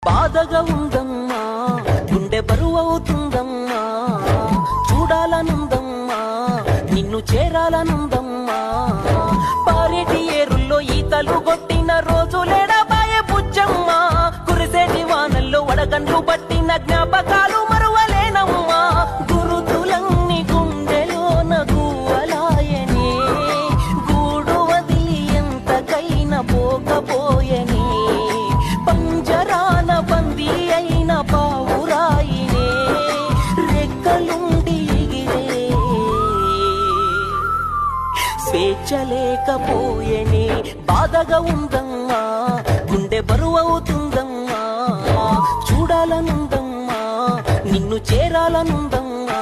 బాధగా ఉందమ్మా, గుండె బరువవుతుందమ్మా, చూడాలనుందమ్మా, నిన్ను చేరాలనుందమ్మా. పారేటి ఏరుల్లో ఈతలు కొట్టిన రోజులేడబాయే బుజ్జమ్మ, కురిసేటి వానల్లో వడగండ్లు పట్టిన జ్ఞాపకాలు మరువలేనమ్మా. గురుతులన్నీ గుండెలోన గువ్వలాయనే, గూడు వదిలి ఎంతకైనా పోకపోయనే, పంజరాన బందీ అయిన పావురాయినే, రెక్కలుండి ఎగిరే స్వేచ్ఛ లేకపోయనే. బాధగా ఉందమ్మా, గుండె బరువవుతుందమ్మా, చూడాలనుందమ్మా, నిన్ను చేరాలనుందమ్మా.